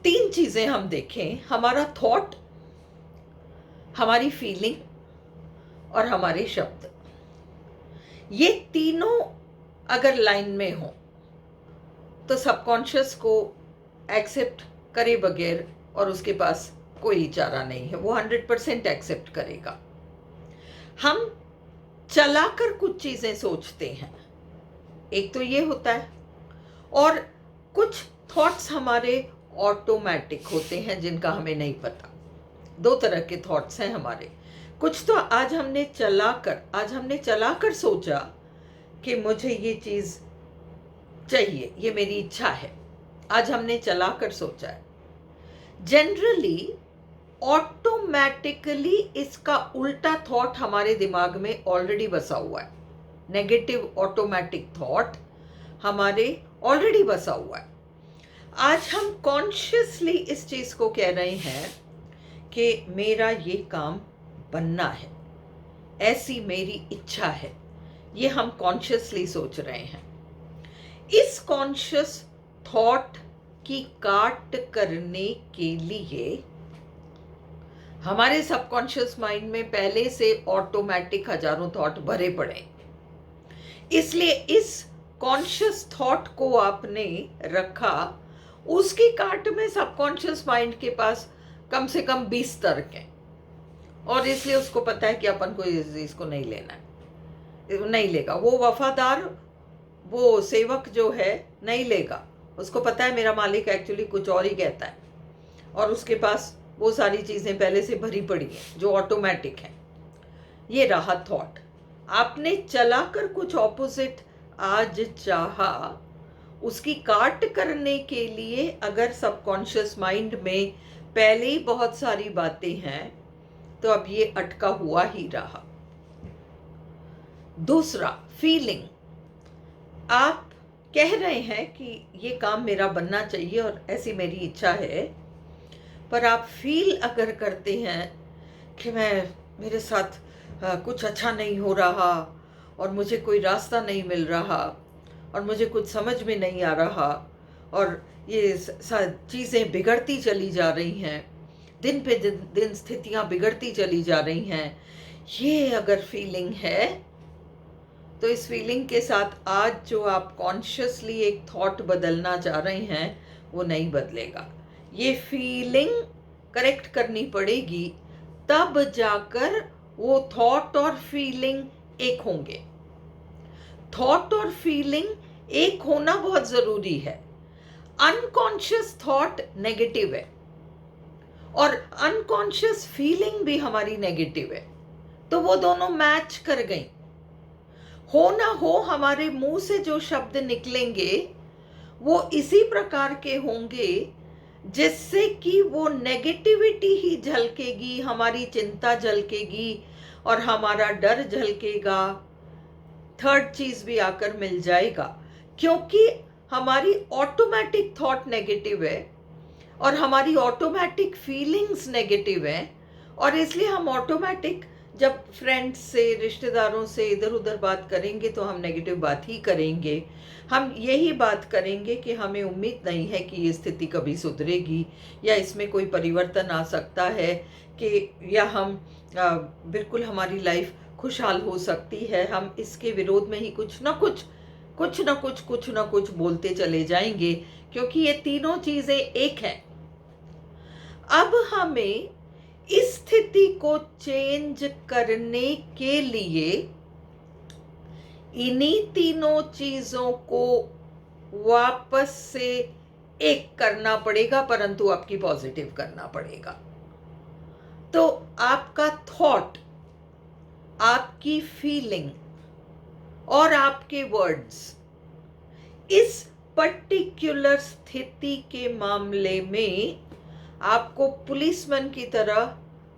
तीन चीजें हम देखें, हमारा थॉट, हमारी फीलिंग और हमारे शब्द, ये तीनों अगर लाइन में हो तो सबकॉन्शियस को एक्सेप्ट करे बगैर और उसके पास कोई चारा नहीं है, वो 100% एक्सेप्ट करेगा। हम चलाकर कुछ चीजें सोचते हैं, एक तो ये होता है, और कुछ थॉट्स हमारे ऑटोमेटिक होते हैं जिनका हमें नहीं पता। दो तरह के थॉट्स हैं हमारे। कुछ तो आज हमने चलाकर सोचा कि मुझे ये चीज चाहिए, ये मेरी इच्छा है, आज हमने चलाकर सोचा है। जनरली ऑटोमेटिकली इसका उल्टा थॉट हमारे दिमाग में ऑलरेडी बसा हुआ है। नेगेटिव ऑटोमेटिक थॉट हमारे ऑलरेडी बसा हुआ है। आज हम कॉन्शियसली इस चीज को कह रहे हैं कि मेरा ये काम बनना है, ऐसी मेरी इच्छा है, ये हम कॉन्शियसली सोच रहे हैं। इस कॉन्शियस थॉट की काट करने के लिए हमारे सबकॉन्शियस माइंड में पहले से ऑटोमेटिक हजारों थॉट भरे पड़े। इसलिए इस कॉन्शियस थॉट को आपने रखा, उसकी काट में सबकॉन्शियस माइंड के पास कम से कम 20 तर्क हैं, और इसलिए उसको पता है कि अपन को इसको नहीं लेना है, नहीं लेगा। वो वफादार, वो सेवक जो है नहीं लेगा, उसको पता है मेरा मालिक एक्चुअली कुछ और ही कहता है, और उसके पास वो सारी चीजें पहले से भरी पड़ी हैं जो ऑटोमेटिक हैं। ये रहा थॉट। आपने चलाकर कुछ ऑपोजिट आज चाहा, उसकी काट करने के लिए अगर सबकॉन्शियस माइंड में पहले ही बहुत सारी बातें हैं तो अब ये अटका हुआ ही रहा। दूसरा, फीलिंग। आप कह रहे हैं कि ये काम मेरा बनना चाहिए और ऐसी मेरी इच्छा है, पर आप फील अगर करते हैं कि मेरे साथ कुछ अच्छा नहीं हो रहा, और मुझे कोई रास्ता नहीं मिल रहा, और मुझे कुछ समझ में नहीं आ रहा, और ये चीज़ें बिगड़ती चली जा रही हैं, दिन पे दिन स्थितियां बिगड़ती चली जा रही हैं, ये अगर फीलिंग है तो इस फीलिंग के साथ आज जो आप कॉन्शियसली एक थॉट बदलना चाह रहे हैं वो नहीं बदलेगा। ये फीलिंग करेक्ट करनी पड़ेगी, तब जाकर वो थॉट और फीलिंग एक होंगे। थॉट और फीलिंग एक होना बहुत जरूरी है। अनकॉन्शियस थॉट नेगेटिव है और अनकॉन्शियस फीलिंग भी हमारी नेगेटिव है, तो वो दोनों मैच कर गई। हो ना हो हमारे मुंह से जो शब्द निकलेंगे वो इसी प्रकार के होंगे जिससे कि वो नेगेटिविटी ही झलकेगी, हमारी चिंता झलकेगी और हमारा डर झलकेगा। थर्ड चीज भी आकर मिल जाएगा, क्योंकि हमारी ऑटोमेटिक थॉट नेगेटिव है और हमारी ऑटोमेटिक फीलिंग्स नेगेटिव है, और इसलिए हम ऑटोमेटिक जब फ्रेंड्स से, रिश्तेदारों से इधर उधर बात करेंगे तो हम नेगेटिव बात ही करेंगे। हम यही बात करेंगे कि हमें उम्मीद नहीं है कि ये स्थिति कभी सुधरेगी, या इसमें कोई परिवर्तन आ सकता है, कि या हम बिल्कुल हमारी लाइफ खुशहाल हो सकती है। हम इसके विरोध में ही कुछ ना कुछ बोलते चले जाएंगे, क्योंकि ये तीनों चीजें एक हैं। अब हमें इस स्थिति को चेंज करने के लिए इन्हीं तीनों चीजों को वापस से एक करना पड़ेगा, परंतु आपकी पॉजिटिव करना पड़ेगा। तो आपका थॉट, आपकी फीलिंग और आपके वर्ड्स इस पर्टिकुलर स्थिति के मामले में आपको पुलिसमैन की तरह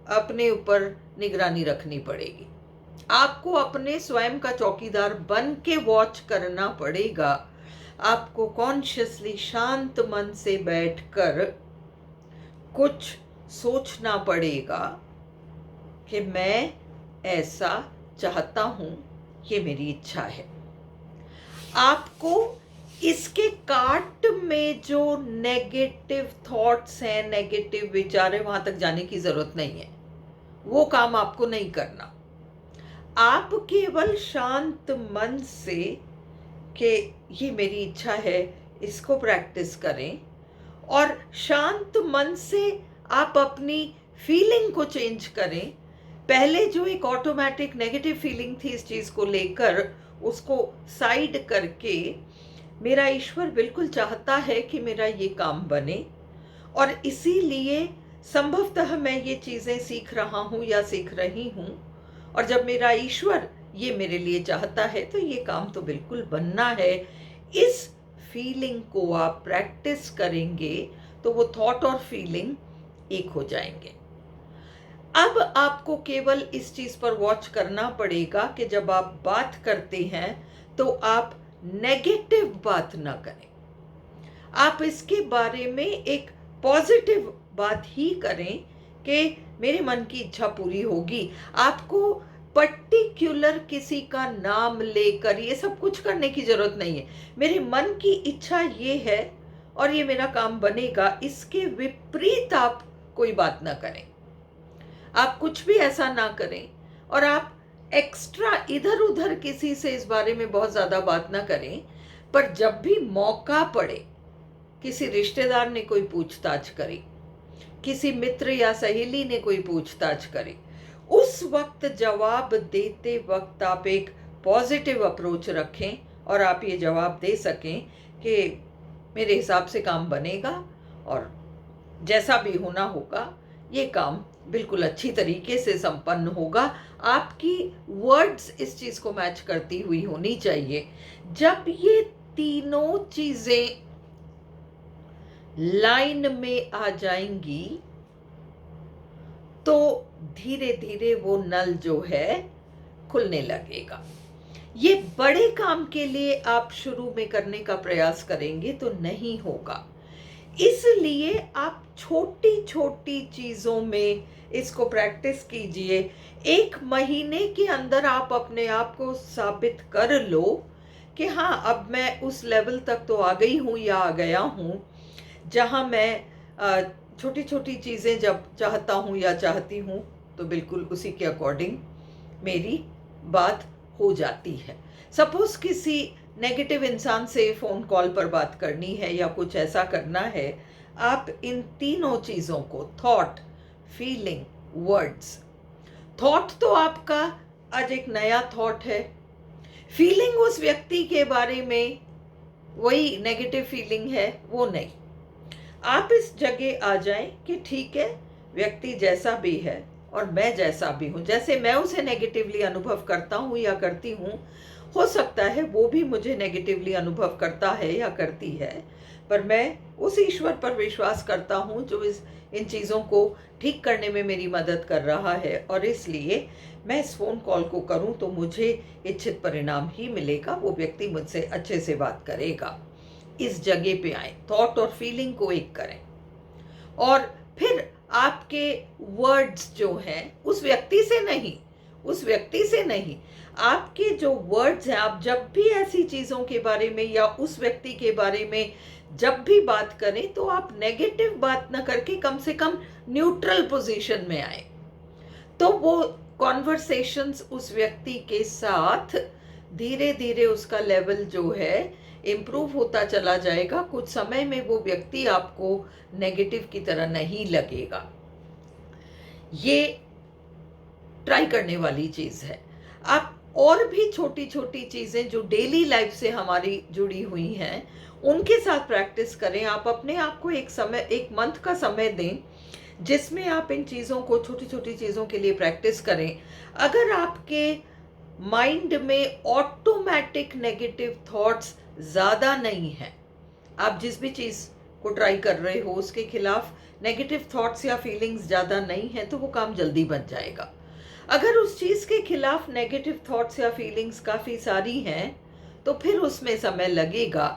अपने ऊपर निगरानी रखनी पड़ेगी। आपको अपने स्वयं का चौकीदार बन के वॉच करना पड़ेगा। आपको कॉन्शियसली शांत मन से बैठकर कुछ सोचना पड़ेगा कि मैं ऐसा चाहता हूं, ये मेरी इच्छा है। आपको इसके काट में जो नेगेटिव थॉट्स हैं, नेगेटिव विचार है, वहां तक जाने की जरूरत नहीं है। वो काम आपको नहीं करना। आप केवल शांत मन से कि ये मेरी इच्छा है, इसको प्रैक्टिस करें, और शांत मन से आप अपनी फीलिंग को चेंज करें। पहले जो एक ऑटोमेटिक नेगेटिव फीलिंग थी इस चीज को लेकर, उसको साइड करके मेरा ईश्वर बिल्कुल चाहता है कि मेरा ये काम बने, और इसीलिए संभवतः मैं ये चीजें सीख रहा हूं या सीख रही हूं, और जब मेरा ईश्वर ये मेरे लिए चाहता है तो ये काम तो बिल्कुल बनना है। इस फीलिंग को आप प्रैक्टिस करेंगे तो वो थॉट और फीलिंग एक हो जाएंगे। अब आपको केवल इस चीज पर वॉच करना पड़ेगा कि जब आप बात करते हैं तो आप नेगेटिव बात ना करें। आप इसके बारे में एक पॉजिटिव बात ही करें कि मेरे मन की इच्छा पूरी होगी। आपको पर्टिकुलर किसी का नाम लेकर ये सब कुछ करने की जरूरत नहीं है। मेरे मन की इच्छा ये है और ये मेरा काम बनेगा, इसके विपरीत आप कोई बात ना करें। आप कुछ भी ऐसा ना करें, और आप एक्स्ट्रा इधर उधर किसी से इस बारे में बहुत ज्यादा बात ना करें। पर जब भी मौका पड़े, किसी रिश्तेदार ने कोई पूछताछ करी, किसी मित्र या सहेली ने कोई पूछताछ करी, उस वक्त जवाब देते वक्त आप एक पॉजिटिव अप्रोच रखें और आप ये जवाब दे सकें कि मेरे हिसाब से काम बनेगा, और जैसा भी होना होगा ये काम बिल्कुल अच्छी तरीके से संपन्न होगा। आपकी वर्ड्स इस चीज को मैच करती हुई होनी चाहिए। जब ये तीनों चीजें लाइन में आ जाएंगी तो धीरे धीरे वो नल जो है खुलने लगेगा। ये बड़े काम के लिए आप शुरू में करने का प्रयास करेंगे तो नहीं होगा, इसलिए आप छोटी छोटी चीजों में इसको प्रैक्टिस कीजिए। 1 महीने के अंदर आप अपने आप को साबित कर लो कि हाँ, अब मैं उस लेवल तक तो आ गई हूँ या आ गया हूँ जहाँ मैं छोटी छोटी चीज़ें जब चाहता हूँ या चाहती हूँ तो बिल्कुल उसी के अकॉर्डिंग मेरी बात हो जाती है। सपोज किसी नेगेटिव इंसान से फ़ोन कॉल पर बात करनी है या कुछ ऐसा करना है, आप इन तीनों चीज़ों को, थॉट, फीलिंग, वर्ड्स। थॉट तो आपका आज एक नया थॉट है, फीलिंग उस व्यक्ति के बारे में वही नेगेटिव फीलिंग है, वो नहीं। आप इस जगह आ जाएं कि ठीक है, व्यक्ति जैसा भी है और मैं जैसा भी हूँ, जैसे मैं उसे नेगेटिवली अनुभव करता हूँ या करती हूँ, हो सकता है वो भी मुझे नेगेटिवली अनुभव करता है या करती है, पर मैं उस ईश्वर पर विश्वास करता हूँ जो इन चीज़ों को ठीक करने में मेरी मदद कर रहा है, और इसलिए मैं इस फ़ोन कॉल को करूँ तो मुझे इच्छित परिणाम ही मिलेगा, वो व्यक्ति मुझसे अच्छे से बात करेगा। इस जगह पे आए, थॉट और फीलिंग को एक करें, और फिर आपके वर्ड्स जो हैं उस व्यक्ति से नहीं, आपके जो वर्ड्स हैं, आप जब भी ऐसी चीज़ों के बारे में या उस व्यक्ति के बारे में जब भी बात करें तो आप नेगेटिव बात ना करके कम से कम न्यूट्रल पोजीशन में आए, तो वो कॉन्वर्सेशंस उस व्यक्ति के साथ धीरे धीरे उसका लेवल जो है इम्प्रूव होता चला जाएगा। कुछ समय में वो व्यक्ति आपको नेगेटिव की तरह नहीं लगेगा। ये ट्राई करने वाली चीज़ है। आप और भी छोटी छोटी चीज़ें जो डेली लाइफ से हमारी जुड़ी हुई हैं उनके साथ प्रैक्टिस करें। आप अपने आप को एक मंथ का समय दें जिसमें आप इन चीज़ों को, छोटी छोटी चीज़ों के लिए प्रैक्टिस करें। अगर आपके माइंड में ऑटोमेटिक नेगेटिव थॉट्स ज़्यादा नहीं है, आप जिस भी चीज़ को ट्राई कर रहे हो उसके खिलाफ नेगेटिव थॉट्स या फीलिंग्स ज़्यादा नहीं है, तो वो काम जल्दी बन जाएगा। अगर उस चीज़ के खिलाफ नेगेटिव थॉट्स या फीलिंग्स काफ़ी सारी हैं तो फिर उसमें समय लगेगा,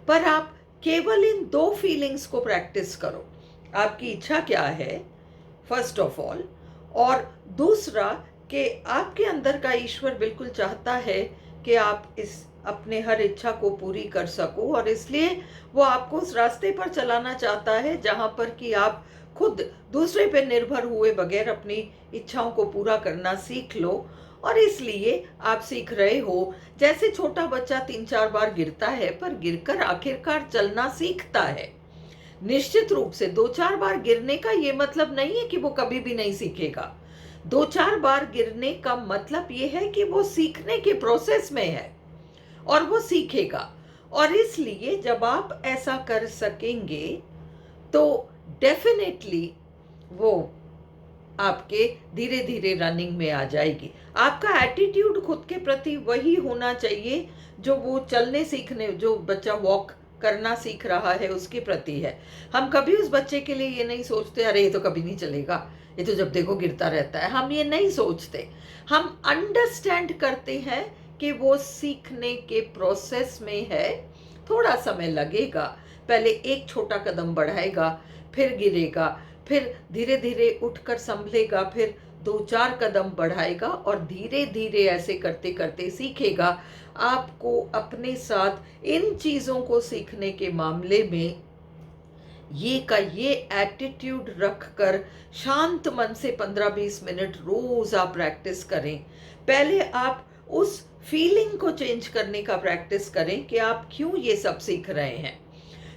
पर आप केवल इन 2 फीलिंग्स को प्रैक्टिस करो। आपकी इच्छा क्या है फर्स्ट ऑफ ऑल, और दूसरा कि आपके अंदर का ईश्वर बिल्कुल चाहता है कि आप इस अपने हर इच्छा को पूरी कर सको, और इसलिए वो आपको उस रास्ते पर चलाना चाहता है जहाँ पर कि आप खुद दूसरे पे निर्भर हुए बगैर अपनी इच्छाओं को पूरा करना सीख लो। और इसलिए आप सीख रहे हो, जैसे छोटा बच्चा 3-4 बार गिरता है पर गिरकर आखिरकार चलना सीखता है। निश्चित रूप से 2-4 बार गिरने का ये मतलब नहीं है कि वो कभी भी नहीं सीखेगा। 2-4 बार गिरने का मतलब ये है कि वो सीखने के प्रोसेस में है और वो सीखेगा। और इसलिए जब आप ऐसा कर सकेंगे तो डेफिनेटली वो आपके धीरे धीरे रनिंग में आ जाएगी। आपका एटीट्यूड खुद के प्रति वही होना चाहिए जो वो चलने सीखने, जो बच्चा वॉक करना सीख रहा है उसके प्रति है। हम कभी उस बच्चे के लिए ये नहीं सोचते अरे ये तो कभी नहीं चलेगा, ये तो जब देखो गिरता रहता है। हम ये नहीं सोचते, हम अंडरस्टैंड करते हैं कि वो सीखने के प्रोसेस में है, थोड़ा समय लगेगा, पहले एक छोटा कदम बढ़ाएगा, फिर गिरेगा, फिर धीरे धीरे उठकर संभलेगा, फिर 2-4 कदम बढ़ाएगा और धीरे धीरे ऐसे करते करते सीखेगा। आपको अपने साथ इन चीज़ों को सीखने के मामले में ये एटीट्यूड रखकर शांत मन से 15-20 मिनट रोज आप प्रैक्टिस करें। पहले आप उस फीलिंग को चेंज करने का प्रैक्टिस करें कि आप क्यों ये सब सीख रहे हैं,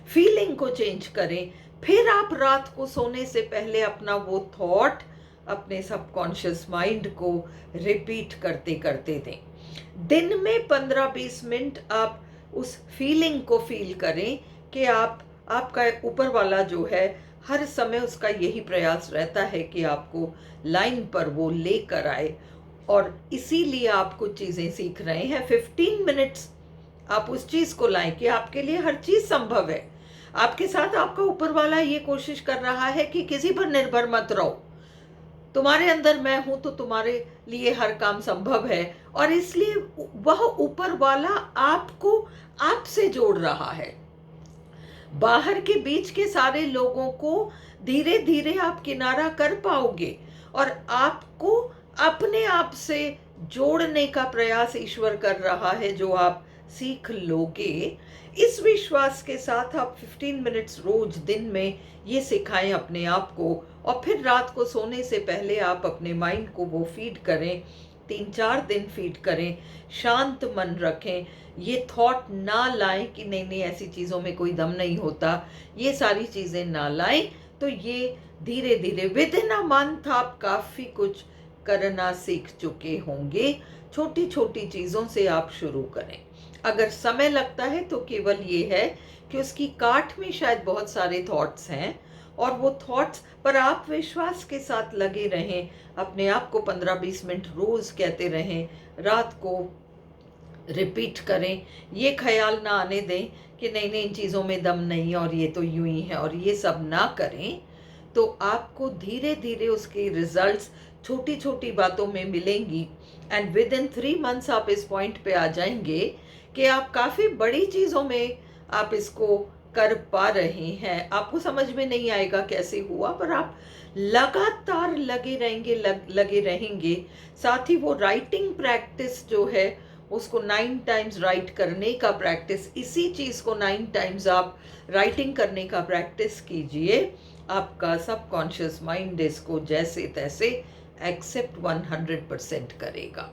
फीलिंग को चेंज करें। फिर आप रात को सोने से पहले अपना वो थॉट अपने सबकॉन्शियस माइंड को रिपीट करते करते दें। दिन में 15-20 मिनट आप उस फीलिंग को फील करें कि आपका ऊपर वाला जो है हर समय उसका यही प्रयास रहता है कि आपको लाइन पर वो लेकर आए, और इसीलिए आप कुछ चीज़ें सीख रहे हैं। 15 मिनट्स आप उस चीज़ को लाएं कि आपके लिए हर चीज़ संभव है। आपके साथ आपका ऊपर वाला ये कोशिश कर रहा है कि किसी पर निर्भर मत रहो, तुम्हारे अंदर मैं हूं तो तुम्हारे लिए हर काम संभव है। और इसलिए वह ऊपर वाला आपको आपसे जोड़ रहा है। बाहर के बीच के सारे लोगों को धीरे धीरे आप किनारा कर पाओगे और आपको अपने आप से जोड़ने का प्रयास ईश्वर कर रहा है, जो आप सीख लोगे। इस विश्वास के साथ आप 15 मिनट्स रोज दिन में ये सिखाएं अपने आप को, और फिर रात को सोने से पहले आप अपने माइंड को वो फीड करें। 3-4 दिन फीड करें, शांत मन रखें, ये थॉट ना लाएं कि नहीं नहीं ऐसी चीज़ों में कोई दम नहीं होता, ये सारी चीज़ें ना लाएं। तो ये धीरे धीरे विद इन अ मंथ आप काफ़ी कुछ करना सीख चुके होंगे। छोटी छोटी चीज़ों से आप शुरू करें। अगर समय लगता है तो केवल ये है कि उसकी काट में शायद बहुत सारे थॉट्स हैं, और वो थॉट्स पर आप विश्वास के साथ लगे रहें। अपने आप को 15-20 मिनट रोज कहते रहें, रात को रिपीट करें। ये ख्याल ना आने दें कि नहीं नहीं इन चीज़ों में दम नहीं और ये तो यूं ही है, और ये सब ना करें। तो आपको धीरे धीरे उसके रिजल्ट्स छोटी छोटी बातों में मिलेंगी, एंड विद इन 3 मंथ्स आप इस पॉइंट पे आ जाएंगे कि आप काफ़ी बड़ी चीज़ों में आप इसको कर पा रहे हैं। आपको समझ में नहीं आएगा कैसे हुआ, पर आप लगातार लगे रहेंगे। साथ ही वो राइटिंग प्रैक्टिस जो है उसको 9 टाइम्स राइट करने का प्रैक्टिस, इसी चीज़ को 9 टाइम्स आप राइटिंग करने का प्रैक्टिस कीजिए। आपका सबकॉन्शियस माइंड इसको जैसे तैसे एक्सेप्ट 100% करेगा।